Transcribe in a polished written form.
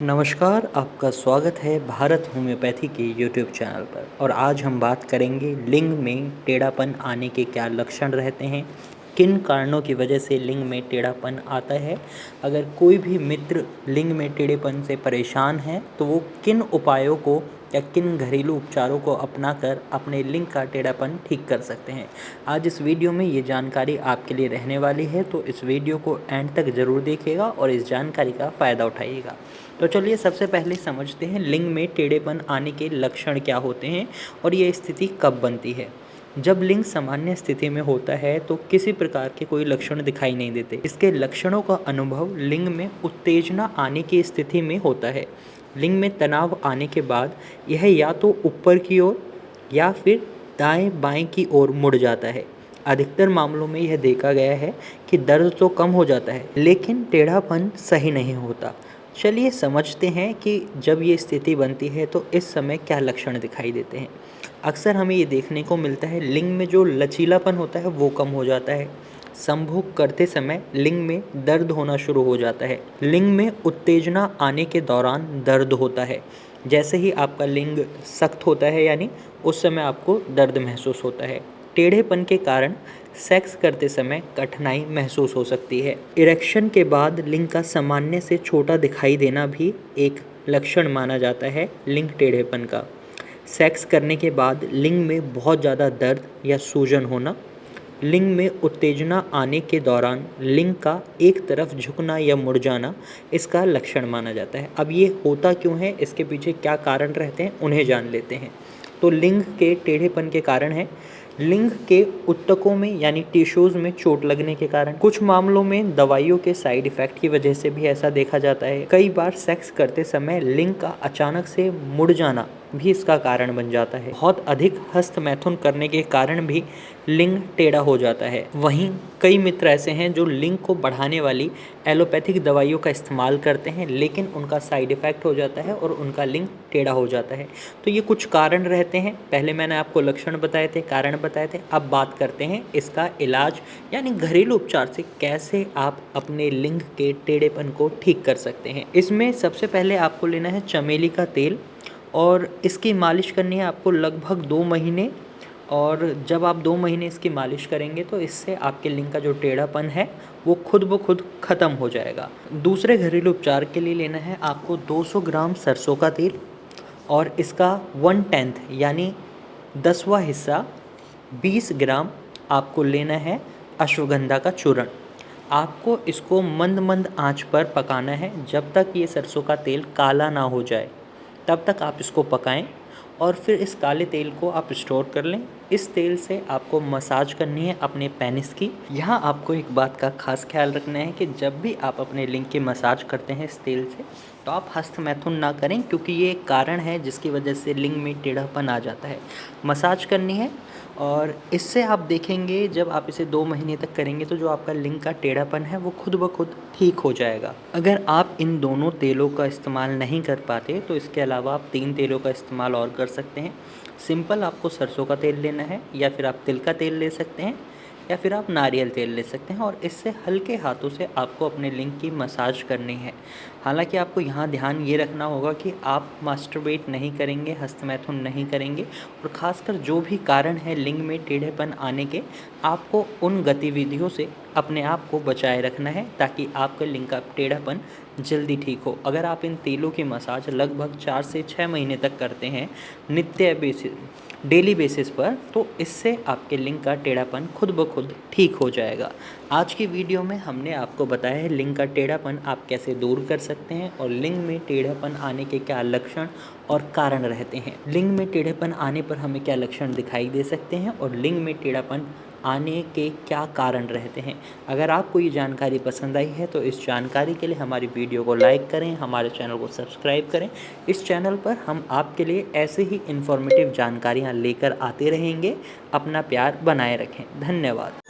नमस्कार, आपका स्वागत है भारत होम्योपैथी के यूट्यूब चैनल पर। और आज हम बात करेंगे लिंग में टेढ़ापन आने के क्या लक्षण रहते हैं, किन कारणों की वजह से लिंग में टेढ़ापन आता है। अगर कोई भी मित्र लिंग में टेढ़ेपन से परेशान है तो वो किन उपायों को या किन घरेलू उपचारों को अपनाकर अपने लिंग का टेढ़ापन ठीक कर सकते हैं। आज इस वीडियो में ये जानकारी आपके लिए रहने वाली है, तो इस वीडियो को एंड तक ज़रूर देखिएगा और इस जानकारी का फ़ायदा उठाइएगा। तो चलिए सबसे पहले समझते हैं लिंग में टेढ़ेपन आने के लक्षण क्या होते हैं और ये स्थिति कब बनती है। जब लिंग सामान्य स्थिति में होता है तो किसी प्रकार के कोई लक्षण दिखाई नहीं देते। इसके लक्षणों का अनुभव लिंग में उत्तेजना आने की स्थिति में होता है। लिंग में तनाव आने के बाद यह या तो ऊपर की ओर या फिर दाएं बाएं की ओर मुड़ जाता है। अधिकतर मामलों में यह देखा गया है कि दर्द तो कम हो जाता है लेकिन टेढ़ापन सही नहीं होता। चलिए समझते हैं कि जब ये स्थिति बनती है तो इस समय क्या लक्षण दिखाई देते हैं। अक्सर हमें ये देखने को मिलता है लिंग में जो लचीलापन होता है वो कम हो जाता है। संभोग करते समय लिंग में दर्द होना शुरू हो जाता है। लिंग में उत्तेजना आने के दौरान दर्द होता है। जैसे ही आपका लिंग सख्त होता है यानी उस समय आपको दर्द महसूस होता है। टेढ़ेपन के कारण सेक्स करते समय कठिनाई महसूस हो सकती है। इरेक्शन के बाद लिंग का सामान्य से छोटा दिखाई देना भी एक लक्षण माना जाता है लिंग टेढ़ेपन का। सेक्स करने के बाद लिंग में बहुत ज़्यादा दर्द या सूजन होना। लिंग में उत्तेजना आने के दौरान लिंग का एक तरफ झुकना या मुड़ जाना इसका लक्षण माना जाता है। अब ये होता क्यों है, इसके पीछे क्या कारण रहते हैं, उन्हें जान लेते हैं। तो लिंग के टेढ़ेपन के कारण है लिंग के ऊतकों में यानी टिश्यूज़ में चोट लगने के कारण। कुछ मामलों में दवाइयों के साइड इफ़ेक्ट की वजह से भी ऐसा देखा जाता है। कई बार सेक्स करते समय लिंग का अचानक से मुड़ जाना भी इसका कारण बन जाता है। बहुत अधिक हस्तमैथुन करने के कारण भी लिंग टेढ़ा हो जाता है। वहीं कई मित्र ऐसे हैं जो लिंग को बढ़ाने वाली एलोपैथिक दवाइयों का इस्तेमाल करते हैं लेकिन उनका साइड इफ़ेक्ट हो जाता है और उनका लिंग टेढ़ा हो जाता है। तो ये कुछ कारण रहते हैं। पहले मैंने आपको लक्षण बताए थे, कारण बताए थे। अब बात करते हैं इसका इलाज यानी घरेलू उपचार से कैसे आप अपने लिंग के टेढ़ेपन को ठीक कर सकते हैं। इसमें सबसे पहले आपको लेना है चमेली का तेल और इसकी मालिश करनी है आपको लगभग 2 महीने। और जब आप 2 महीने इसकी मालिश करेंगे तो इससे आपके लिंग का जो टेढ़ापन है वो खुद ब खुद ख़त्म हो जाएगा। दूसरे घरेलू उपचार के लिए लेना है आपको 200 ग्राम सरसों का तेल और इसका 1/10 यानी 10वां हिस्सा 20 ग्राम आपको लेना है अश्वगंधा का चूर्ण। आपको इसको मंद मंद आंच पर पकाना है जब तक ये सरसों का तेल काला ना हो जाए, तब तक आप इसको पकाएं और फिर इस काले तेल को आप स्टोर कर लें। इस तेल से आपको मसाज करनी है अपने पेनिस की। यहाँ आपको एक बात का खास ख्याल रखना है कि जब भी आप अपने लिंग की मसाज करते हैं इस तेल से तो आप हस्तमैथुन ना करें, क्योंकि ये एक कारण है जिसकी वजह से लिंग में टेढ़ापन आ जाता है। मसाज करनी है और इससे आप देखेंगे जब आप इसे 2 महीने तक करेंगे तो जो आपका लिंग का टेढ़ापन है वो खुद ब खुद ठीक हो जाएगा। अगर आप इन दोनों तेलों का इस्तेमाल नहीं कर पाते तो इसके अलावा आप 3 तेलों का इस्तेमाल और कर सकते हैं। सिंपल आपको सरसों का तेल लेना है या फिर आप तिल का तेल ले सकते हैं या फिर आप नारियल तेल ले सकते हैं और इससे हल्के हाथों से आपको अपने लिंग की मसाज करनी है। हालांकि आपको यहाँ ध्यान ये रखना होगा कि आप मास्टरबेट नहीं करेंगे, हस्तमैथुन नहीं करेंगे और ख़ासकर जो भी कारण है लिंग में टेढ़ेपन आने के, आपको उन गतिविधियों से अपने आप को बचाए रखना है ताकि आपका लिंग का टेढ़ापन जल्दी ठीक हो। अगर आप इन तेलों की मसाज लगभग 4 से 6 महीने तक करते हैं डेली बेसिस पर, तो इससे आपके लिंग का टेढ़ापन खुद ब खुद ठीक हो जाएगा। आज की वीडियो में हमने आपको बताया है लिंग का टेढ़ापन आप कैसे दूर कर सकते हैं और लिंग में टेढ़ापन आने के क्या लक्षण और कारण रहते हैं। लिंग में टेढ़ापन आने पर हमें क्या लक्षण दिखाई दे सकते हैं और लिंग में टेढ़ापन आने के क्या कारण रहते हैं। अगर आपको ये जानकारी पसंद आई है तो इस जानकारी के लिए हमारी वीडियो को लाइक करें, हमारे चैनल को सब्सक्राइब करें। इस चैनल पर हम आपके लिए ऐसे ही इन्फॉर्मेटिव जानकारियाँ लेकर आते रहेंगे। अपना प्यार बनाए रखें। धन्यवाद।